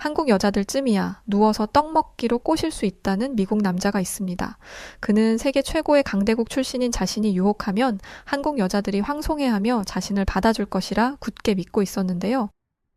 한국 여자들쯤이야 누워서 떡 먹기로 꼬실 수 있다는 미국 남자가 있습니다. 그는 세계 최고의 강대국 출신인 자신이 유혹하면 한국 여자들이 황송해하며 자신을 받아줄 것이라 굳게 믿고 있었는데요.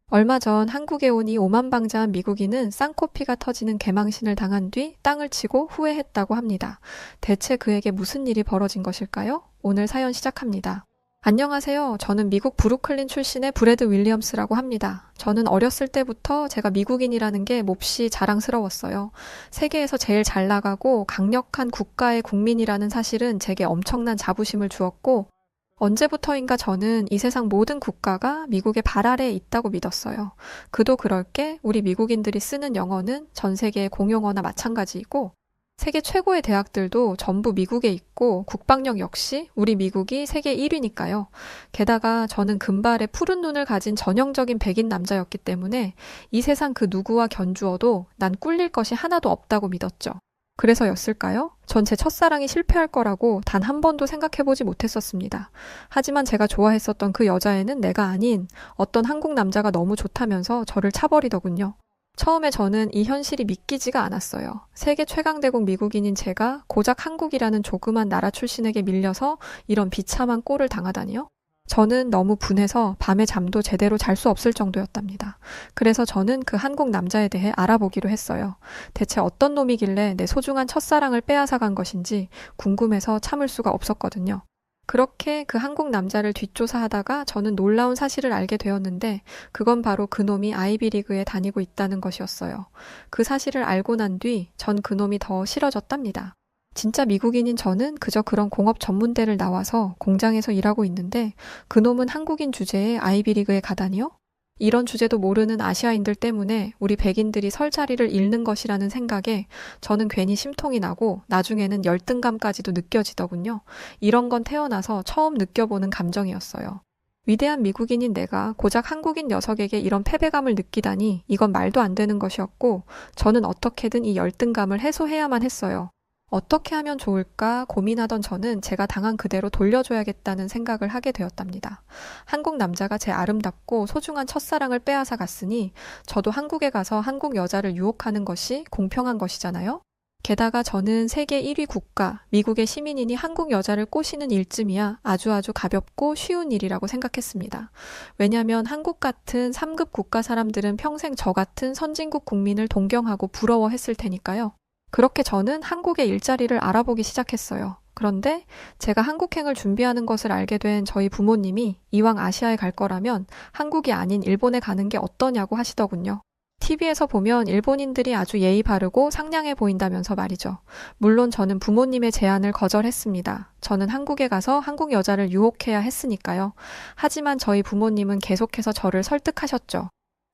얼마 전 한국에 온 이 오만방자한 미국인은 쌍코피가 터지는 개망신을 당한 뒤 땅을 치고 후회했다고 합니다. 대체 그에게 무슨 일이 벌어진 것일까요? 오늘 사연 시작합니다. 안녕하세요. 저는 미국 브루클린 출신의 브래드 윌리엄스라고 합니다. 저는 어렸을 때부터 제가 미국인이라는 게 몹시 자랑스러웠어요. 세계에서 제일 잘 나가고 강력한 국가의 국민이라는 사실은 제게 엄청난 자부심을 주었고, 언제부터인가 저는 이 세상 모든 국가가 미국의 발 아래에 있다고 믿었어요. 그도 그럴 게 우리 미국인들이 쓰는 영어는 전 세계의 공용어나 마찬가지이고, 세계 최고의 대학들도 전부 미국에 있고 국방력 역시 우리 미국이 세계 1위니까요. 게다가 저는 금발의 푸른 눈을 가진 전형적인 백인 남자였기 때문에 이 세상 그 누구와 견주어도 난 꿀릴 것이 하나도 없다고 믿었죠. 그래서였을까요? 전 제 첫사랑이 실패할 거라고 단 한 번도 생각해보지 못했었습니다. 하지만 제가 좋아했었던 그 여자애는 내가 아닌 어떤 한국 남자가 너무 좋다면서 저를 차버리더군요. 처음에 저는 이 현실이 믿기지가 않았어요. 세계 최강대국 미국인인 제가 고작 한국이라는 조그만 나라 출신에게 밀려서 이런 비참한 꼴을 당하다니요? 저는 너무 분해서 밤에 잠도 제대로 잘 수 없을 정도였답니다. 그래서 저는 그 한국 남자에 대해 알아보기로 했어요. 대체 어떤 놈이길래 내 소중한 첫사랑을 빼앗아간 것인지 궁금해서 참을 수가 없었거든요. 그렇게 그 한국 남자를 뒷조사하다가 저는 놀라운 사실을 알게 되었는데 그건 바로 그놈이 아이비리그에 다니고 있다는 것이었어요. 그 사실을 알고 난 뒤 전 그놈이 더 싫어졌답니다. 진짜 미국인인 저는 그저 그런 공업 전문대를 나와서 공장에서 일하고 있는데 그놈은 한국인 주제에 아이비리그에 가다니요? 이런 주제도 모르는 아시아인들 때문에 우리 백인들이 설 자리를 잃는 것이라는 생각에 저는 괜히 심통이 나고 나중에는 열등감까지도 느껴지더군요. 이런 건 태어나서 처음 느껴보는 감정이었어요. 위대한 미국인인 내가 고작 한국인 녀석에게 이런 패배감을 느끼다니 이건 말도 안 되는 것이었고 저는 어떻게든 이 열등감을 해소해야만 했어요. 어떻게 하면 좋을까 고민하던 저는 제가 당한 그대로 돌려줘야겠다는 생각을 하게 되었답니다. 한국 남자가 제 아름답고 소중한 첫사랑을 빼앗아 갔으니 저도 한국에 가서 한국 여자를 유혹하는 것이 공평한 것이잖아요? 게다가 저는 세계 1위 국가, 미국의 시민이니 한국 여자를 꼬시는 일쯤이야 아주 가볍고 쉬운 일이라고 생각했습니다. 왜냐하면 한국 같은 3급 국가 사람들은 평생 저 같은 선진국 국민을 동경하고 부러워했을 테니까요. 그렇게 저는 한국의 일자리를 알아보기 시작했어요. 그런데 제가 한국행을 준비하는 것을 알게 된 저희 부모님이 이왕 아시아에 갈 거라면 한국이 아닌 일본에 가는 게 어떠냐고 하시더군요. TV에서 보면 일본인들이 아주 예의 바르고 상냥해 보인다면서 말이죠. 물론 저는 부모님의 제안을 거절했습니다. 저는 한국에 가서 한국 여자를 유혹해야 했으니까요. 하지만 저희 부모님은 계속해서 저를 설득하셨죠.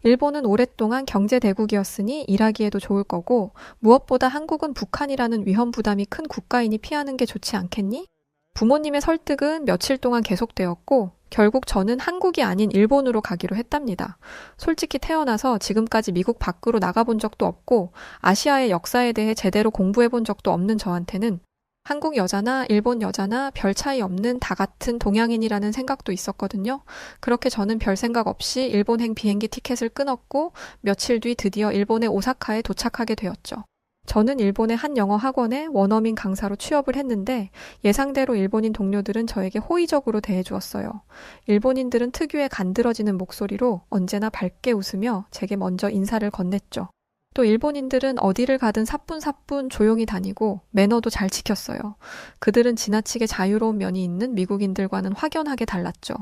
일본은 오랫동안 경제대국이었으니 일하기에도 좋을 거고 무엇보다 한국은 북한이라는 위험 부담이 큰 국가이니 피하는 게 좋지 않겠니? 부모님의 설득은 며칠 동안 계속되었고 결국 저는 한국이 아닌 일본으로 가기로 했답니다. 솔직히 태어나서 지금까지 미국 밖으로 나가본 적도 없고 아시아의 역사에 대해 제대로 공부해본 적도 없는 저한테는 한국 여자나 일본 여자나 별 차이 없는 다 같은 동양인이라는 생각도 있었거든요. 그렇게 저는 별 생각 없이 일본행 비행기 티켓을 끊었고 며칠 뒤 드디어 일본의 오사카에 도착하게 되었죠. 저는 일본의 한 영어 학원에 원어민 강사로 취업을 했는데 예상대로 일본인 동료들은 저에게 호의적으로 대해주었어요. 일본인들은 특유의 간드러지는 목소리로 언제나 밝게 웃으며 제게 먼저 인사를 건넸죠. 또 일본인들은 어디를 가든 사뿐사뿐 조용히 다니고 매너도 잘 지켰어요. 그들은 지나치게 자유로운 면이 있는 미국인들과는 확연하게 달랐죠.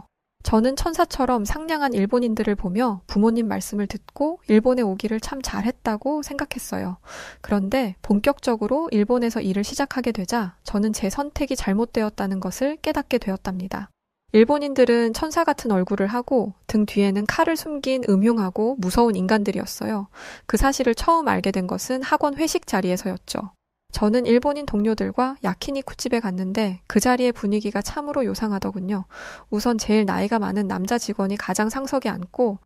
저는 천사처럼 상냥한 일본인들을 보며 부모님 말씀을 듣고 일본에 오기를 참 잘했다고 생각했어요. 그런데 본격적으로 일본에서 일을 시작하게 되자 저는 제 선택이 잘못되었다는 것을 깨닫게 되었답니다. 일본인들은 천사 같은 얼굴을 하고 등 뒤에는 칼을 숨긴 음흉하고 무서운 인간들이었어요. 그 사실을 처음 알게 된 것은 학원 회식 자리에서였죠. 저는 일본인 동료들과 야키니쿠 집에 갔는데 그 자리의 분위기가 참으로 요상하더군요. 우선 제일 나이가 많은 남자 직원이 가장 상석에 앉고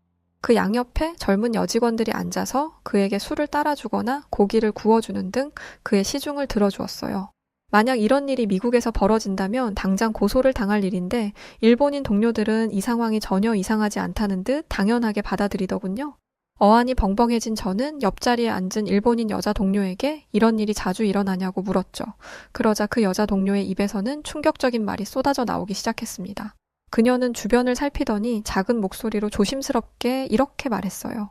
그 양옆에 젊은 여직원들이 앉아서 그에게 술을 따라주거나 고기를 구워주는 등 그의 시중을 들어주었어요. 만약 이런 일이 미국에서 벌어진다면 당장 고소를 당할 일인데 일본인 동료들은 이 상황이 전혀 이상하지 않다는 듯 당연하게 받아들이더군요. 어안이 벙벙해진 저는 옆자리에 앉은 일본인 여자 동료에게 이런 일이 자주 일어나냐고 물었죠. 그러자 그 여자 동료의 입에서는 충격적인 말이 쏟아져 나오기 시작했습니다. 그녀는 주변을 살피더니 작은 목소리로 조심스럽게 이렇게 말했어요.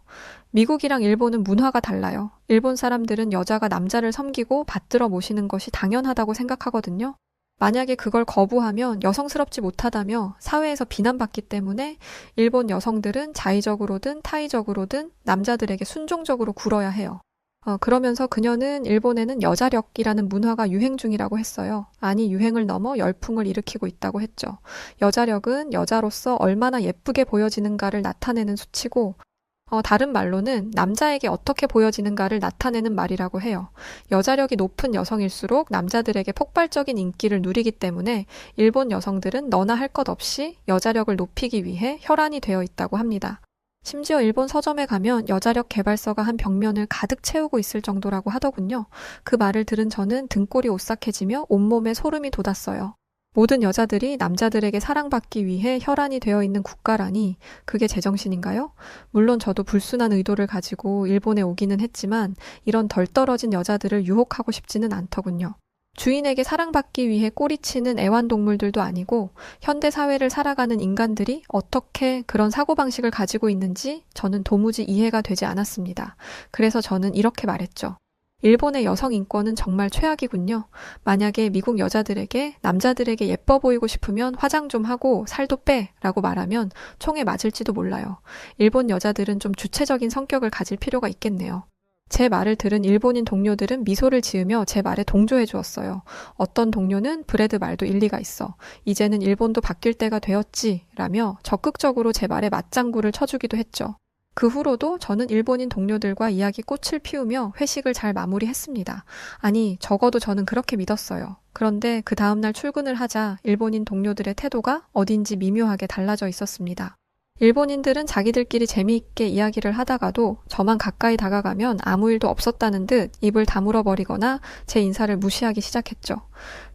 미국이랑 일본은 문화가 달라요. 일본 사람들은 여자가 남자를 섬기고 받들어 모시는 것이 당연하다고 생각하거든요. 만약에 그걸 거부하면 여성스럽지 못하다며 사회에서 비난받기 때문에 일본 여성들은 자의적으로든 타의적으로든 남자들에게 순종적으로 굴어야 해요. 그러면서 그녀는 일본에는 여자력이라는 문화가 유행 중이라고 했어요. 아니, 유행을 넘어 열풍을 일으키고 있다고 했죠. 여자력은 여자로서 얼마나 예쁘게 보여지는가를 나타내는 수치고, 다른 말로는 남자에게 어떻게 보여지는가를 나타내는 말이라고 해요. 여자력이 높은 여성일수록 남자들에게 폭발적인 인기를 누리기 때문에 일본 여성들은 너나 할 것 없이 여자력을 높이기 위해 혈안이 되어 있다고 합니다. 심지어 일본 서점에 가면 여자력 개발서가 한 벽면을 가득 채우고 있을 정도라고 하더군요. 그 말을 들은 저는 등골이 오싹해지며 온몸에 소름이 돋았어요. 모든 여자들이 남자들에게 사랑받기 위해 혈안이 되어 있는 국가라니 그게 제정신인가요? 물론 저도 불순한 의도를 가지고 일본에 오기는 했지만 이런 덜 떨어진 여자들을 유혹하고 싶지는 않더군요. 주인에게 사랑받기 위해 꼬리치는 애완동물들도 아니고 현대사회를 살아가는 인간들이 어떻게 그런 사고방식을 가지고 있는지 저는 도무지 이해가 되지 않았습니다. 그래서 저는 이렇게 말했죠. 일본의 여성 인권은 정말 최악이군요. 만약에 미국 여자들에게 남자들에게 예뻐 보이고 싶으면 화장 좀 하고 살도 빼 라고 말하면 총에 맞을지도 몰라요. 일본 여자들은 좀 주체적인 성격을 가질 필요가 있겠네요. 제 말을 들은 일본인 동료들은 미소를 지으며 제 말에 동조해 주었어요. 어떤 동료는 브래드 말도 일리가 있어. 이제는 일본도 바뀔 때가 되었지 라며 적극적으로 제 말에 맞장구를 쳐주기도 했죠. 그 후로도 저는 일본인 동료들과 이야기 꽃을 피우며 회식을 잘 마무리했습니다. 아니, 적어도 저는 그렇게 믿었어요. 그런데 그 다음날 출근을 하자 일본인 동료들의 태도가 어딘지 미묘하게 달라져 있었습니다. 일본인들은 자기들끼리 재미있게 이야기를 하다가도 저만 가까이 다가가면 아무 일도 없었다는 듯 입을 다물어 버리거나 제 인사를 무시하기 시작했죠.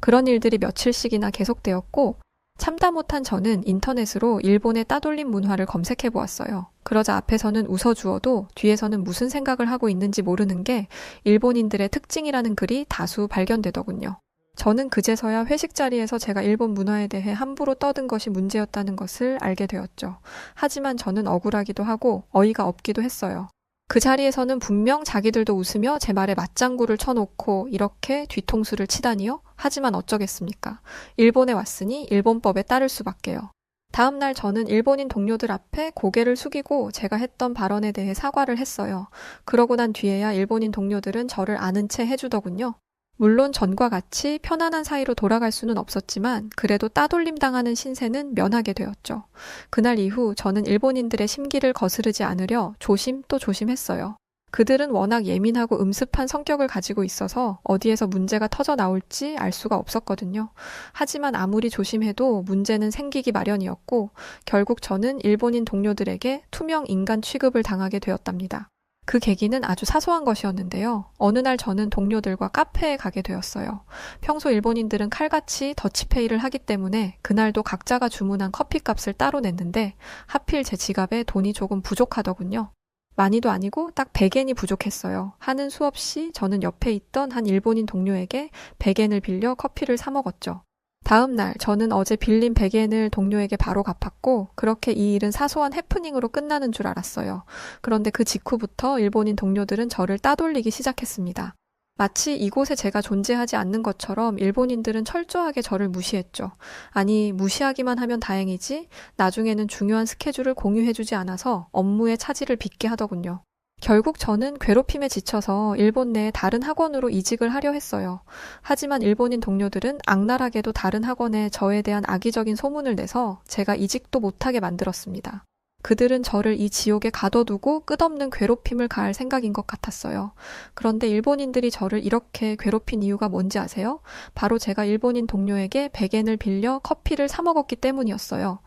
그런 일들이 며칠씩이나 계속되었고 참다 못한 저는 인터넷으로 일본의 따돌림 문화를 검색해 보았어요. 그러자 앞에서는 웃어주어도 뒤에서는 무슨 생각을 하고 있는지 모르는 게 일본인들의 특징이라는 글이 다수 발견되더군요. 저는 그제서야 회식 자리에서 제가 일본 문화에 대해 함부로 떠든 것이 문제였다는 것을 알게 되었죠. 하지만 저는 억울하기도 하고 어이가 없기도 했어요. 그 자리에서는 분명 자기들도 웃으며 제 말에 맞장구를 쳐놓고 이렇게 뒤통수를 치다니요? 하지만 어쩌겠습니까? 일본에 왔으니 일본법에 따를 수밖에요. 다음 날 저는 일본인 동료들 앞에 고개를 숙이고 제가 했던 발언에 대해 사과를 했어요. 그러고 난 뒤에야 일본인 동료들은 저를 아는 채 해주더군요. 물론 전과 같이 편안한 사이로 돌아갈 수는 없었지만 그래도 따돌림 당하는 신세는 면하게 되었죠. 그날 이후 저는 일본인들의 심기를 거스르지 않으려 조심 또 조심했어요. 그들은 워낙 예민하고 음습한 성격을 가지고 있어서 어디에서 문제가 터져 나올지 알 수가 없었거든요. 하지만 아무리 조심해도 문제는 생기기 마련이었고 결국 저는 일본인 동료들에게 투명 인간 취급을 당하게 되었답니다. 그 계기는 아주 사소한 것이었는데요. 어느 날 저는 동료들과 카페에 가게 되었어요. 평소 일본인들은 칼같이 더치페이를 하기 때문에 그날도 각자가 주문한 커피값을 따로 냈는데 하필 제 지갑에 돈이 조금 부족하더군요. 많이도 아니고 딱 100엔이 부족했어요. 하는 수 없이 저는 옆에 있던 한 일본인 동료에게 100엔을 빌려 커피를 사 먹었죠. 다음 날 저는 어제 빌린 100엔을 동료에게 바로 갚았고 그렇게 이 일은 사소한 해프닝으로 끝나는 줄 알았어요. 그런데 그 직후부터 일본인 동료들은 저를 따돌리기 시작했습니다. 마치 이곳에 제가 존재하지 않는 것처럼 일본인들은 철저하게 저를 무시했죠. 아니, 무시하기만 하면 다행이지 나중에는 중요한 스케줄을 공유해주지 않아서 업무에 차질을 빚게 하더군요. 결국 저는 괴롭힘에 지쳐서 일본 내 다른 학원으로 이직을 하려 했어요. 하지만 일본인 동료들은 악랄하게도 다른 학원에 저에 대한 악의적인 소문을 내서 제가 이직도 못하게 만들었습니다. 그들은 저를 이 지옥에 가둬두고 끝없는 괴롭힘을 가할 생각인 것 같았어요. 그런데 일본인들이 저를 이렇게 괴롭힌 이유가 뭔지 아세요? 바로 제가 일본인 동료에게 100엔을 빌려 커피를 사 먹었기 때문이었어요.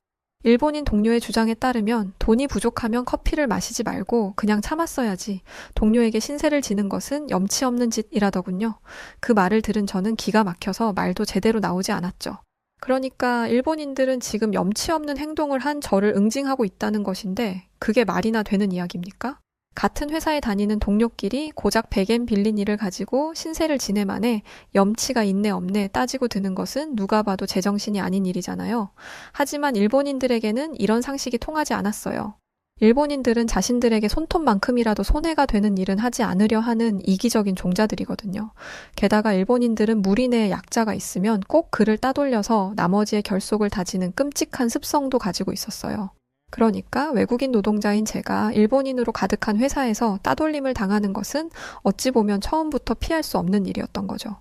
일본인 동료의 주장에 따르면 돈이 부족하면 커피를 마시지 말고 그냥 참았어야지. 동료에게 신세를 지는 것은 염치 없는 짓이라더군요. 그 말을 들은 저는 기가 막혀서 말도 제대로 나오지 않았죠. 그러니까 일본인들은 지금 염치 없는 행동을 한 저를 응징하고 있다는 것인데 그게 말이나 되는 이야기입니까? 같은 회사에 다니는 동료끼리 고작 100엔 빌린 일을 가지고 신세를 지내 만에 염치가 있네 없네 따지고 드는 것은 누가 봐도 제정신이 아닌 일이잖아요. 하지만 일본인들에게는 이런 상식이 통하지 않았어요. 일본인들은 자신들에게 손톱만큼이라도 손해가 되는 일은 하지 않으려 하는 이기적인 종자들이거든요. 게다가 일본인들은 무리 내에 약자가 있으면 꼭 그를 따돌려서 나머지의 결속을 다지는 끔찍한 습성도 가지고 있었어요. 그러니까 외국인 노동자인 제가 일본인으로 가득한 회사에서 따돌림을 당하는 것은 어찌 보면 처음부터 피할 수 없는 일이었던 거죠.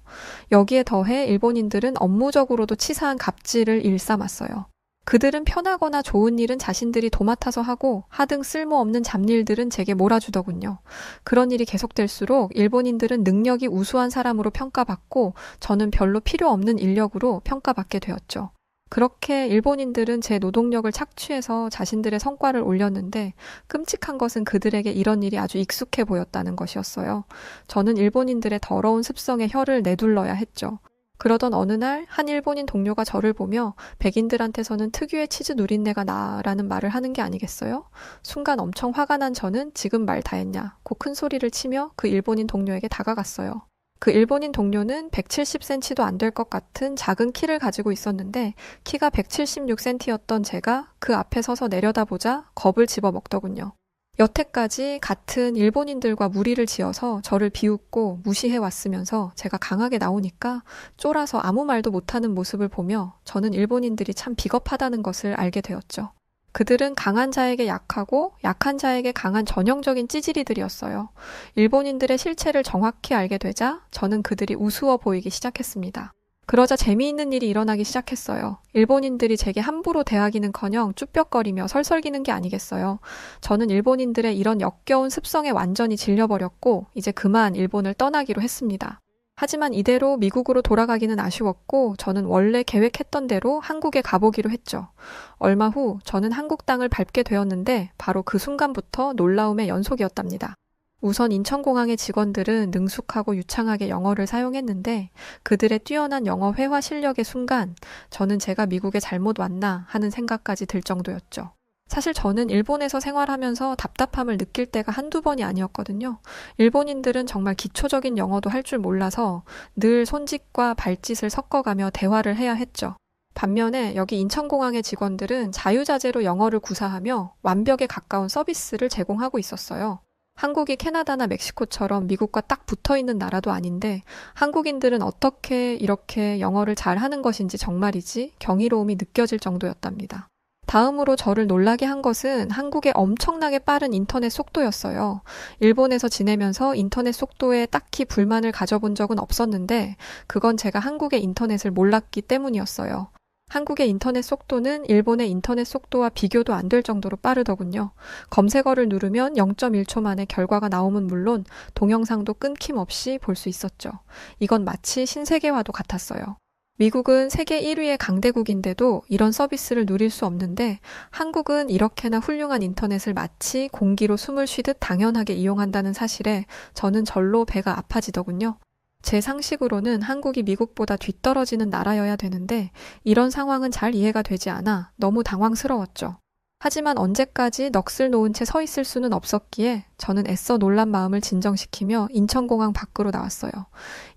여기에 더해 일본인들은 업무적으로도 치사한 갑질을 일삼았어요. 그들은 편하거나 좋은 일은 자신들이 도맡아서 하고 하등 쓸모없는 잡일들은 제게 몰아주더군요. 그런 일이 계속될수록 일본인들은 능력이 우수한 사람으로 평가받고 저는 별로 필요 없는 인력으로 평가받게 되었죠. 그렇게 일본인들은 제 노동력을 착취해서 자신들의 성과를 올렸는데 끔찍한 것은 그들에게 이런 일이 아주 익숙해 보였다는 것이었어요. 저는 일본인들의 더러운 습성에 혀를 내둘러야 했죠. 그러던 어느 날 한 일본인 동료가 저를 보며 백인들한테서는 특유의 치즈 누린내가 나라는 말을 하는 게 아니겠어요? 순간 엄청 화가 난 저는 지금 말 다 했냐고 큰 소리를 치며 그 일본인 동료에게 다가갔어요. 그 일본인 동료는 170cm도 안 될 것 같은 작은 키를 가지고 있었는데 키가 176cm였던 제가 그 앞에 서서 내려다보자 겁을 집어먹더군요. 여태까지 같은 일본인들과 무리를 지어서 저를 비웃고 무시해 왔으면서 제가 강하게 나오니까 쫄아서 아무 말도 못하는 모습을 보며 저는 일본인들이 참 비겁하다는 것을 알게 되었죠. 그들은 강한 자에게 약하고 약한 자에게 강한 전형적인 찌질이들이었어요. 일본인들의 실체를 정확히 알게 되자 저는 그들이 우스워 보이기 시작했습니다. 그러자 재미있는 일이 일어나기 시작했어요. 일본인들이 제게 함부로 대하기는커녕 쭈뼛거리며 설설기는 게 아니겠어요. 저는 일본인들의 이런 역겨운 습성에 완전히 질려버렸고 이제 그만 일본을 떠나기로 했습니다. 하지만 이대로 미국으로 돌아가기는 아쉬웠고 저는 원래 계획했던 대로 한국에 가보기로 했죠. 얼마 후 저는 한국 땅을 밟게 되었는데 바로 그 순간부터 놀라움의 연속이었답니다. 우선 인천공항의 직원들은 능숙하고 유창하게 영어를 사용했는데 그들의 뛰어난 영어 회화 실력의 순간 저는 제가 미국에 잘못 왔나 하는 생각까지 들 정도였죠. 사실 저는 일본에서 생활하면서 답답함을 느낄 때가 한두 번이 아니었거든요. 일본인들은 정말 기초적인 영어도 할 줄 몰라서 늘 손짓과 발짓을 섞어가며 대화를 해야 했죠. 반면에 여기 인천공항의 직원들은 자유자재로 영어를 구사하며 완벽에 가까운 서비스를 제공하고 있었어요. 한국이 캐나다나 멕시코처럼 미국과 딱 붙어있는 나라도 아닌데 한국인들은 어떻게 이렇게 영어를 잘하는 것인지 정말이지 경이로움이 느껴질 정도였답니다. 다음으로 저를 놀라게 한 것은 한국의 엄청나게 빠른 인터넷 속도였어요. 일본에서 지내면서 인터넷 속도에 딱히 불만을 가져본 적은 없었는데 그건 제가 한국의 인터넷을 몰랐기 때문이었어요. 한국의 인터넷 속도는 일본의 인터넷 속도와 비교도 안 될 정도로 빠르더군요. 검색어를 누르면 0.1초 만에 결과가 나오면 물론 동영상도 끊김없이 볼 수 있었죠. 이건 마치 신세계와도 같았어요. 미국은 세계 1위의 강대국인데도 이런 서비스를 누릴 수 없는데 한국은 이렇게나 훌륭한 인터넷을 마치 공기로 숨을 쉬듯 당연하게 이용한다는 사실에 저는 절로 배가 아파지더군요. 제 상식으로는 한국이 미국보다 뒤떨어지는 나라여야 되는데 이런 상황은 잘 이해가 되지 않아 너무 당황스러웠죠. 하지만 언제까지 넋을 놓은 채 서 있을 수는 없었기에 저는 애써 놀란 마음을 진정시키며 인천공항 밖으로 나왔어요.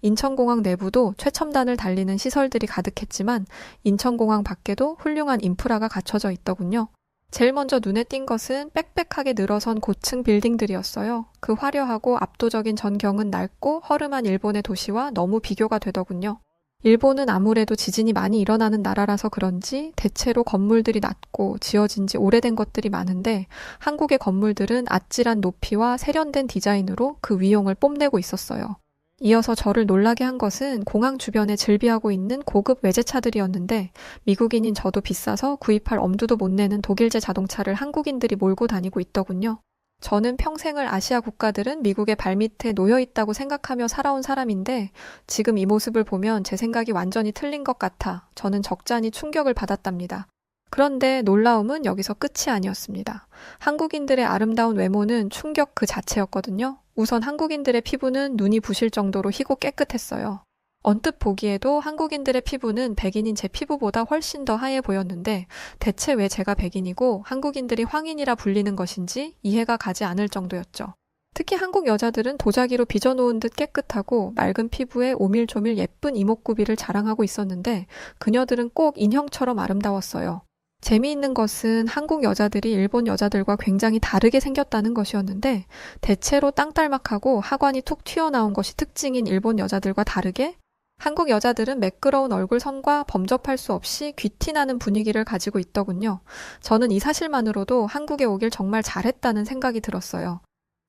인천공항 내부도 최첨단을 달리는 시설들이 가득했지만 인천공항 밖에도 훌륭한 인프라가 갖춰져 있더군요. 제일 먼저 눈에 띈 것은 빽빽하게 늘어선 고층 빌딩들이었어요. 그 화려하고 압도적인 전경은 낡고 허름한 일본의 도시와 너무 비교가 되더군요. 일본은 아무래도 지진이 많이 일어나는 나라라서 그런지 대체로 건물들이 낮고 지어진 지 오래된 것들이 많은데 한국의 건물들은 아찔한 높이와 세련된 디자인으로 그 위용을 뽐내고 있었어요. 이어서 저를 놀라게 한 것은 공항 주변에 즐비하고 있는 고급 외제차들이었는데 미국인인 저도 비싸서 구입할 엄두도 못 내는 독일제 자동차를 한국인들이 몰고 다니고 있더군요. 저는 평생을 아시아 국가들은 미국의 발밑에 놓여 있다고 생각하며 살아온 사람인데 지금 이 모습을 보면 제 생각이 완전히 틀린 것 같아 저는 적잖이 충격을 받았답니다. 그런데 놀라움은 여기서 끝이 아니었습니다. 한국인들의 아름다운 외모는 충격 그 자체였거든요. 우선 한국인들의 피부는 눈이 부실 정도로 희고 깨끗했어요. 언뜻 보기에도 한국인들의 피부는 백인인 제 피부보다 훨씬 더 하얘 보였는데 대체 왜 제가 백인이고 한국인들이 황인이라 불리는 것인지 이해가 가지 않을 정도였죠. 특히 한국 여자들은 도자기로 빚어놓은 듯 깨끗하고 맑은 피부에 오밀조밀 예쁜 이목구비를 자랑하고 있었는데 그녀들은 꼭 인형처럼 아름다웠어요. 재미있는 것은 한국 여자들이 일본 여자들과 굉장히 다르게 생겼다는 것이었는데 대체로 땅딸막하고 하관이 툭 튀어나온 것이 특징인 일본 여자들과 다르게 한국 여자들은 매끄러운 얼굴선과 범접할 수 없이 귀티나는 분위기를 가지고 있더군요. 저는 이 사실만으로도 한국에 오길 정말 잘했다는 생각이 들었어요.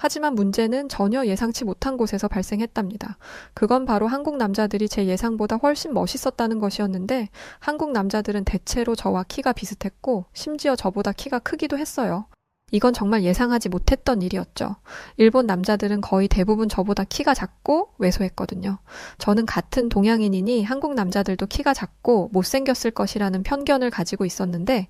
하지만 문제는 전혀 예상치 못한 곳에서 발생했답니다. 그건 바로 한국 남자들이 제 예상보다 훨씬 멋있었다는 것이었는데 한국 남자들은 대체로 저와 키가 비슷했고 심지어 저보다 키가 크기도 했어요. 이건 정말 예상하지 못했던 일이었죠. 일본 남자들은 거의 대부분 저보다 키가 작고 왜소했거든요. 저는 같은 동양인이니 한국 남자들도 키가 작고 못생겼을 것이라는 편견을 가지고 있었는데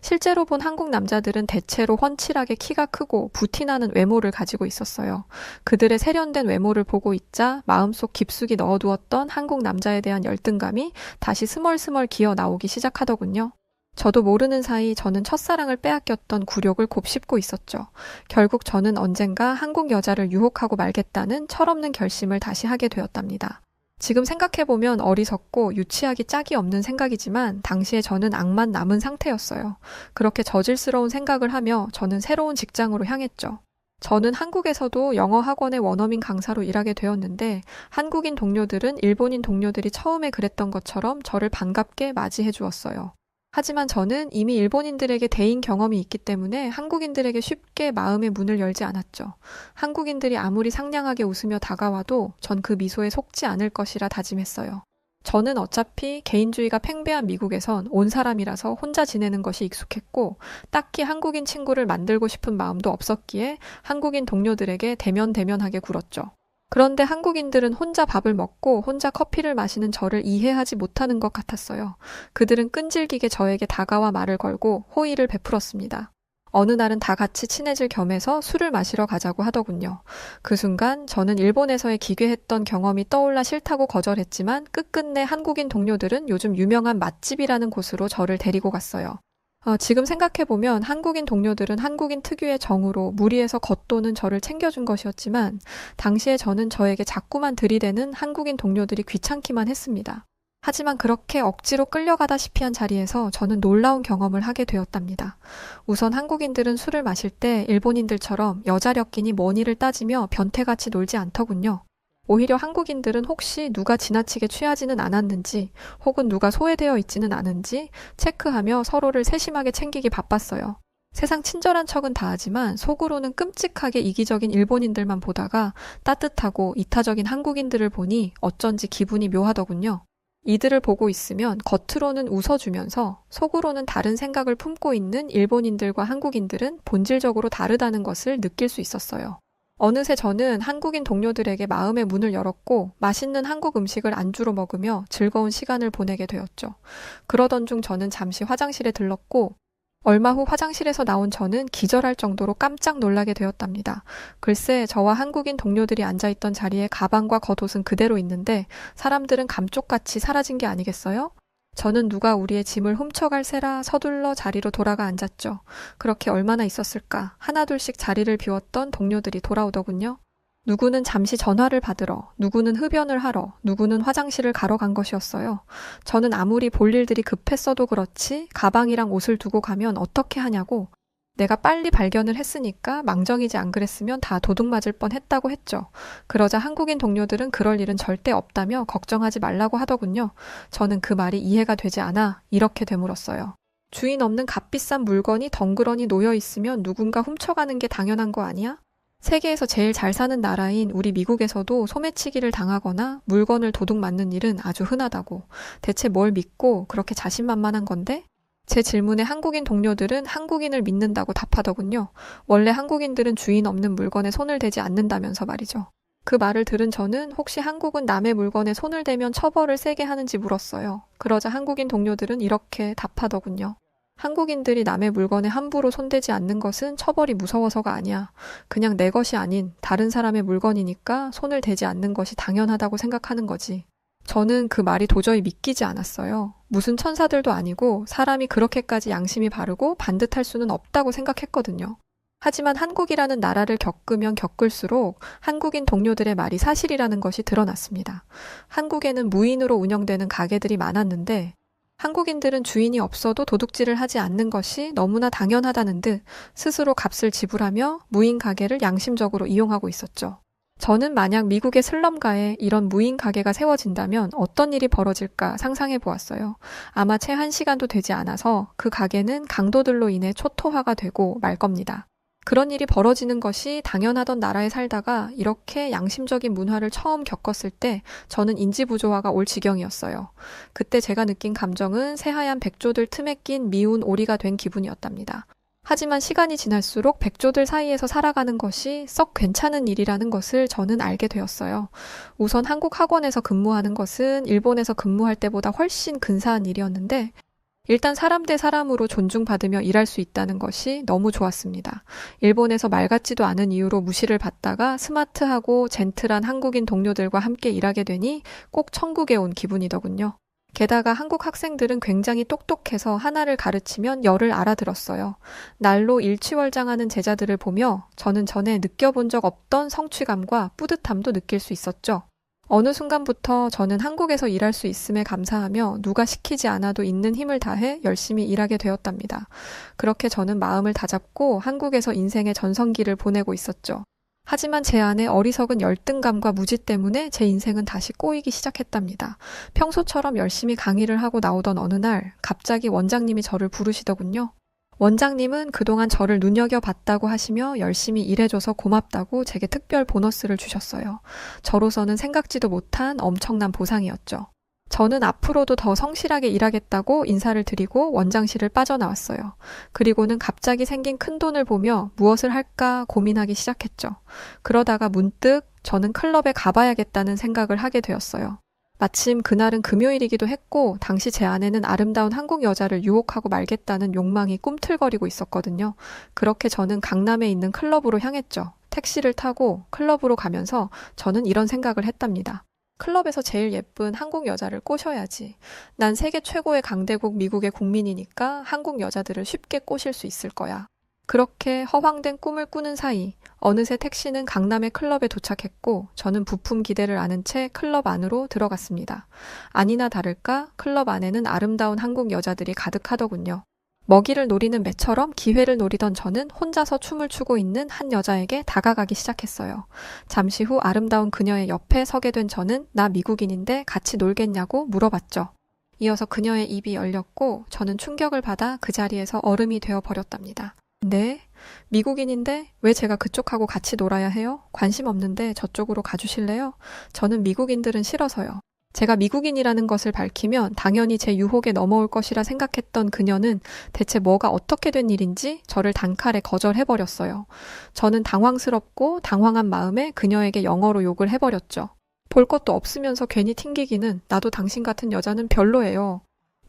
실제로 본 한국 남자들은 대체로 훤칠하게 키가 크고 부티나는 외모를 가지고 있었어요. 그들의 세련된 외모를 보고 있자 마음속 깊숙이 넣어두었던 한국 남자에 대한 열등감이 다시 스멀스멀 기어 나오기 시작하더군요. 저도 모르는 사이 저는 첫사랑을 빼앗겼던 굴욕을 곱씹고 있었죠. 결국 저는 언젠가 한국 여자를 유혹하고 말겠다는 철없는 결심을 다시 하게 되었답니다. 지금 생각해보면 어리석고 유치하기 짝이 없는 생각이지만 당시에 저는 악만 남은 상태였어요. 그렇게 저질스러운 생각을 하며 저는 새로운 직장으로 향했죠. 저는 한국에서도 영어 학원의 원어민 강사로 일하게 되었는데 한국인 동료들은 일본인 동료들이 처음에 그랬던 것처럼 저를 반갑게 맞이해 주었어요. 하지만 저는 이미 일본인들에게 대인 경험이 있기 때문에 한국인들에게 쉽게 마음의 문을 열지 않았죠. 한국인들이 아무리 상냥하게 웃으며 다가와도 전 그 미소에 속지 않을 것이라 다짐했어요. 저는 어차피 개인주의가 팽배한 미국에선 온 사람이라서 혼자 지내는 것이 익숙했고 딱히 한국인 친구를 만들고 싶은 마음도 없었기에 한국인 동료들에게 대면대면하게 굴었죠. 그런데 한국인들은 혼자 밥을 먹고 혼자 커피를 마시는 저를 이해하지 못하는 것 같았어요. 그들은 끈질기게 저에게 다가와 말을 걸고 호의를 베풀었습니다. 어느 날은 다 같이 친해질 겸해서 술을 마시러 가자고 하더군요. 그 순간 저는 일본에서의 기괴했던 경험이 떠올라 싫다고 거절했지만 끝끝내 한국인 동료들은 요즘 유명한 맛집이라는 곳으로 저를 데리고 갔어요. 지금 생각해보면 한국인 동료들은 한국인 특유의 정으로 무리해서 겉도는 저를 챙겨준 것이었지만 당시에 저는 저에게 자꾸만 들이대는 한국인 동료들이 귀찮기만 했습니다. 하지만 그렇게 억지로 끌려가다시피 한 자리에서 저는 놀라운 경험을 하게 되었답니다. 우선 한국인들은 술을 마실 때 일본인들처럼 여자력끼니 머니를 따지며 변태같이 놀지 않더군요. 오히려 한국인들은 혹시 누가 지나치게 취하지는 않았는지 혹은 누가 소외되어 있지는 않은지 체크하며 서로를 세심하게 챙기기 바빴어요. 세상 친절한 척은 다하지만 속으로는 끔찍하게 이기적인 일본인들만 보다가 따뜻하고 이타적인 한국인들을 보니 어쩐지 기분이 묘하더군요. 이들을 보고 있으면 겉으로는 웃어주면서 속으로는 다른 생각을 품고 있는 일본인들과 한국인들은 본질적으로 다르다는 것을 느낄 수 있었어요. 어느새 저는 한국인 동료들에게 마음의 문을 열었고 맛있는 한국 음식을 안주로 먹으며 즐거운 시간을 보내게 되었죠. 그러던 중 저는 잠시 화장실에 들렀고 얼마 후 화장실에서 나온 저는 기절할 정도로 깜짝 놀라게 되었답니다. 글쎄 저와 한국인 동료들이 앉아있던 자리에 가방과 겉옷은 그대로 있는데 사람들은 감쪽같이 사라진 게 아니겠어요? 저는 누가 우리의 짐을 훔쳐갈 새라 서둘러 자리로 돌아가 앉았죠. 그렇게 얼마나 있었을까? 하나둘씩 자리를 비웠던 동료들이 돌아오더군요. 누구는 잠시 전화를 받으러, 누구는 흡연을 하러, 누구는 화장실을 가러 간 것이었어요. 저는 아무리 볼 일들이 급했어도 그렇지 가방이랑 옷을 두고 가면 어떻게 하냐고 내가 빨리 발견을 했으니까 망정이지 안 그랬으면 다 도둑 맞을 뻔했다고 했죠. 그러자 한국인 동료들은 그럴 일은 절대 없다며 걱정하지 말라고 하더군요. 저는 그 말이 이해가 되지 않아 이렇게 되물었어요. 주인 없는 값비싼 물건이 덩그러니 놓여 있으면 누군가 훔쳐가는 게 당연한 거 아니야? 세계에서 제일 잘 사는 나라인 우리 미국에서도 소매치기를 당하거나 물건을 도둑 맞는 일은 아주 흔하다고. 대체 뭘 믿고 그렇게 자신만만한 건데? 제 질문에 한국인 동료들은 한국인을 믿는다고 답하더군요. 원래 한국인들은 주인 없는 물건에 손을 대지 않는다면서 말이죠. 그 말을 들은 저는 혹시 한국은 남의 물건에 손을 대면 처벌을 세게 하는지 물었어요. 그러자 한국인 동료들은 이렇게 답하더군요. 한국인들이 남의 물건에 함부로 손대지 않는 것은 처벌이 무서워서가 아니야. 그냥 내 것이 아닌 다른 사람의 물건이니까 손을 대지 않는 것이 당연하다고 생각하는 거지. 저는 그 말이 도저히 믿기지 않았어요. 무슨 천사들도 아니고 사람이 그렇게까지 양심이 바르고 반듯할 수는 없다고 생각했거든요. 하지만 한국이라는 나라를 겪으면 겪을수록 한국인 동료들의 말이 사실이라는 것이 드러났습니다. 한국에는 무인으로 운영되는 가게들이 많았는데 한국인들은 주인이 없어도 도둑질을 하지 않는 것이 너무나 당연하다는 듯 스스로 값을 지불하며 무인 가게를 양심적으로 이용하고 있었죠. 저는 만약 미국의 슬럼가에 이런 무인 가게가 세워진다면 어떤 일이 벌어질까 상상해 보았어요. 아마 채 1시간도 되지 않아서 그 가게는 강도들로 인해 초토화가 되고 말 겁니다. 그런 일이 벌어지는 것이 당연하던 나라에 살다가 이렇게 양심적인 문화를 처음 겪었을 때 저는 인지부조화가 올 지경이었어요. 그때 제가 느낀 감정은 새하얀 백조들 틈에 낀 미운 오리가 된 기분이었답니다. 하지만 시간이 지날수록 백조들 사이에서 살아가는 것이 썩 괜찮은 일이라는 것을 저는 알게 되었어요. 우선 한국 학원에서 근무하는 것은 일본에서 근무할 때보다 훨씬 근사한 일이었는데 일단 사람 대 사람으로 존중받으며 일할 수 있다는 것이 너무 좋았습니다. 일본에서 말 같지도 않은 이유로 무시를 받다가 스마트하고 젠틀한 한국인 동료들과 함께 일하게 되니 꼭 천국에 온 기분이더군요. 게다가 한국 학생들은 굉장히 똑똑해서 하나를 가르치면 열을 알아들었어요. 날로 일취월장하는 제자들을 보며 저는 전에 느껴본 적 없던 성취감과 뿌듯함도 느낄 수 있었죠. 어느 순간부터 저는 한국에서 일할 수 있음에 감사하며 누가 시키지 않아도 있는 힘을 다해 열심히 일하게 되었답니다. 그렇게 저는 마음을 다잡고 한국에서 인생의 전성기를 보내고 있었죠. 하지만 제 안에 어리석은 열등감과 무지 때문에 제 인생은 다시 꼬이기 시작했답니다. 평소처럼 열심히 강의를 하고 나오던 어느 날 갑자기 원장님이 저를 부르시더군요. 원장님은 그동안 저를 눈여겨봤다고 하시며 열심히 일해줘서 고맙다고 제게 특별 보너스를 주셨어요. 저로서는 생각지도 못한 엄청난 보상이었죠. 저는 앞으로도 더 성실하게 일하겠다고 인사를 드리고 원장실을 빠져나왔어요. 그리고는 갑자기 생긴 큰돈을 보며 무엇을 할까 고민하기 시작했죠. 그러다가 문득 저는 클럽에 가봐야겠다는 생각을 하게 되었어요. 마침 그날은 금요일이기도 했고 당시 제 안에는 아름다운 한국 여자를 유혹하고 말겠다는 욕망이 꿈틀거리고 있었거든요. 그렇게 저는 강남에 있는 클럽으로 향했죠. 택시를 타고 클럽으로 가면서 저는 이런 생각을 했답니다. 클럽에서 제일 예쁜 한국 여자를 꼬셔야지. 난 세계 최고의 강대국 미국의 국민이니까 한국 여자들을 쉽게 꼬실 수 있을 거야. 그렇게 허황된 꿈을 꾸는 사이 어느새 택시는 강남의 클럽에 도착했고 저는 부품 기대를 아는 채 클럽 안으로 들어갔습니다. 아니나 다를까 클럽 안에는 아름다운 한국 여자들이 가득하더군요. 먹이를 노리는 매처럼 기회를 노리던 저는 혼자서 춤을 추고 있는 한 여자에게 다가가기 시작했어요. 잠시 후 아름다운 그녀의 옆에 서게 된 저는 나 미국인인데 같이 놀겠냐고 물어봤죠. 이어서 그녀의 입이 열렸고 저는 충격을 받아 그 자리에서 얼음이 되어 버렸답니다. 네? 미국인인데 왜 제가 그쪽하고 같이 놀아야 해요? 관심 없는데 저쪽으로 가주실래요? 저는 미국인들은 싫어서요. 제가 미국인이라는 것을 밝히면 당연히 제 유혹에 넘어올 것이라 생각했던 그녀는 대체 뭐가 어떻게 된 일인지 저를 단칼에 거절해버렸어요. 저는 당황스럽고 당황한 마음에 그녀에게 영어로 욕을 해버렸죠. 볼 것도 없으면서 괜히 튕기기는 나도 당신 같은 여자는 별로예요.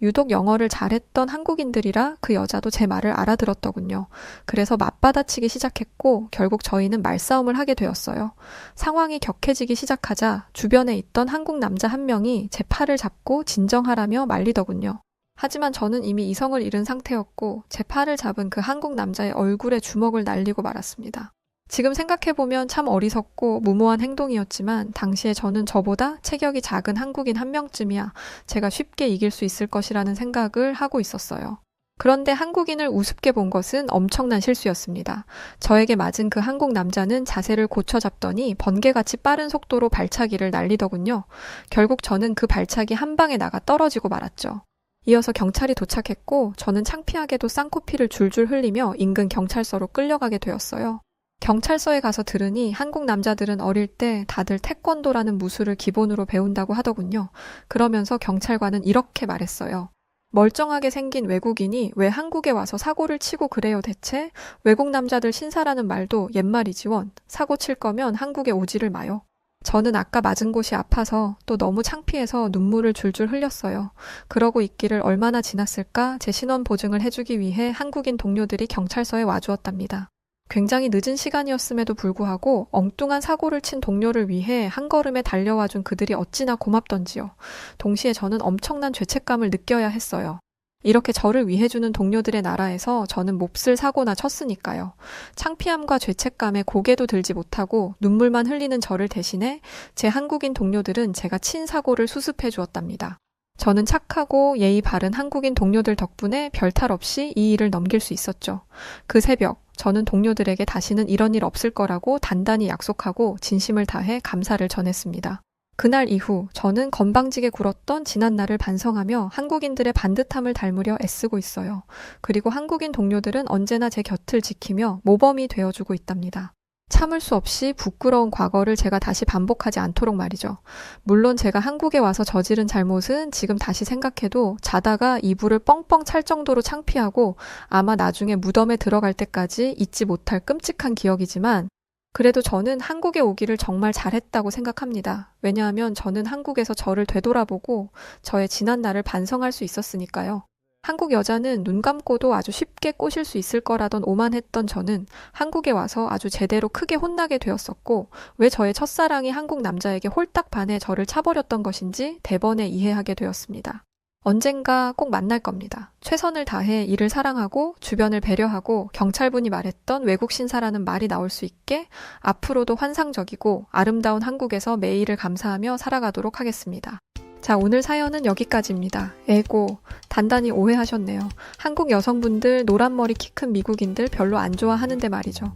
유독 영어를 잘했던 한국인들이라 그 여자도 제 말을 알아들었더군요. 그래서 맞받아치기 시작했고 결국 저희는 말싸움을 하게 되었어요. 상황이 격해지기 시작하자 주변에 있던 한국 남자 한 명이 제 팔을 잡고 진정하라며 말리더군요. 하지만 저는 이미 이성을 잃은 상태였고 제 팔을 잡은 그 한국 남자의 얼굴에 주먹을 날리고 말았습니다. 지금 생각해보면 참 어리석고 무모한 행동이었지만 당시에 저는 저보다 체격이 작은 한국인 한 명쯤이야 제가 쉽게 이길 수 있을 것이라는 생각을 하고 있었어요. 그런데 한국인을 우습게 본 것은 엄청난 실수였습니다. 저에게 맞은 그 한국 남자는 자세를 고쳐 잡더니 번개같이 빠른 속도로 발차기를 날리더군요. 결국 저는 그 발차기 한 방에 나가 떨어지고 말았죠. 이어서 경찰이 도착했고 저는 창피하게도 쌍코피를 줄줄 흘리며 인근 경찰서로 끌려가게 되었어요. 경찰서에 가서 들으니 한국 남자들은 어릴 때 다들 태권도라는 무술을 기본으로 배운다고 하더군요. 그러면서 경찰관은 이렇게 말했어요. 멀쩡하게 생긴 외국인이 왜 한국에 와서 사고를 치고 그래요 대체? 외국 남자들 신사라는 말도 옛말이지 원. 사고 칠 거면 한국에 오지를 마요. 저는 아까 맞은 곳이 아파서 또 너무 창피해서 눈물을 줄줄 흘렸어요. 그러고 있기를 얼마나 지났을까 제 신원 보증을 해주기 위해 한국인 동료들이 경찰서에 와주었답니다. 굉장히 늦은 시간이었음에도 불구하고 엉뚱한 사고를 친 동료를 위해 한 걸음에 달려와준 그들이 어찌나 고맙던지요. 동시에 저는 엄청난 죄책감을 느껴야 했어요. 이렇게 저를 위해주는 동료들의 나라에서 저는 몹쓸 사고나 쳤으니까요. 창피함과 죄책감에 고개도 들지 못하고 눈물만 흘리는 저를 대신해 제 한국인 동료들은 제가 친 사고를 수습해 주었답니다. 저는 착하고 예의 바른 한국인 동료들 덕분에 별탈 없이 이 일을 넘길 수 있었죠. 그 새벽, 저는 동료들에게 다시는 이런 일 없을 거라고 단단히 약속하고 진심을 다해 감사를 전했습니다. 그날 이후 저는 건방지게 굴었던 지난날을 반성하며 한국인들의 반듯함을 닮으려 애쓰고 있어요. 그리고 한국인 동료들은 언제나 제 곁을 지키며 모범이 되어주고 있답니다. 참을 수 없이 부끄러운 과거를 제가 다시 반복하지 않도록 말이죠. 물론 제가 한국에 와서 저지른 잘못은 지금 다시 생각해도 자다가 이불을 뻥뻥 찰 정도로 창피하고 아마 나중에 무덤에 들어갈 때까지 잊지 못할 끔찍한 기억이지만 그래도 저는 한국에 오기를 정말 잘했다고 생각합니다. 왜냐하면 저는 한국에서 저를 되돌아보고 저의 지난 날을 반성할 수 있었으니까요. 한국 여자는 눈 감고도 아주 쉽게 꼬실 수 있을 거라던 오만했던 저는 한국에 와서 아주 제대로 크게 혼나게 되었었고 왜 저의 첫사랑이 한국 남자에게 홀딱 반해 저를 차버렸던 것인지 대번에 이해하게 되었습니다. 언젠가 꼭 만날 겁니다. 최선을 다해 이를 사랑하고 주변을 배려하고 경찰분이 말했던 외국 신사라는 말이 나올 수 있게 앞으로도 환상적이고 아름다운 한국에서 매일을 감사하며 살아가도록 하겠습니다. 자, 오늘 사연은 여기까지입니다. 에고, 단단히 오해하셨네요. 한국 여성분들 노란 머리 키 큰 미국인들 별로 안 좋아하는데 말이죠.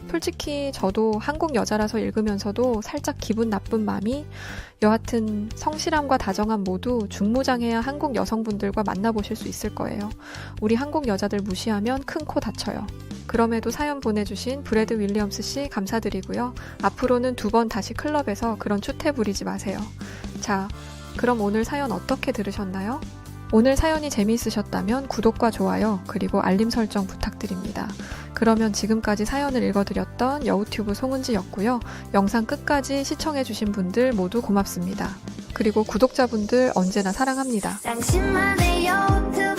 솔직히 저도 한국 여자라서 읽으면서도 살짝 기분 나쁜 맘이 여하튼 성실함과 다정함 모두 중무장해야 한국 여성분들과 만나보실 수 있을 거예요. 우리 한국 여자들 무시하면 큰 코 다쳐요. 그럼에도 사연 보내주신 브래드 윌리엄스 씨 감사드리고요. 앞으로는 2번 다시 클럽에서 그런 추태 부리지 마세요. 자, 그럼 오늘 사연 어떻게 들으셨나요? 오늘 사연이 재미있으셨다면 구독과 좋아요 그리고 알림 설정 부탁드립니다. 그러면 지금까지 사연을 읽어드렸던 여우튜브 송은지였고요. 영상 끝까지 시청해주신 분들 모두 고맙습니다. 그리고 구독자분들 언제나 사랑합니다. 당신만의 여우튜브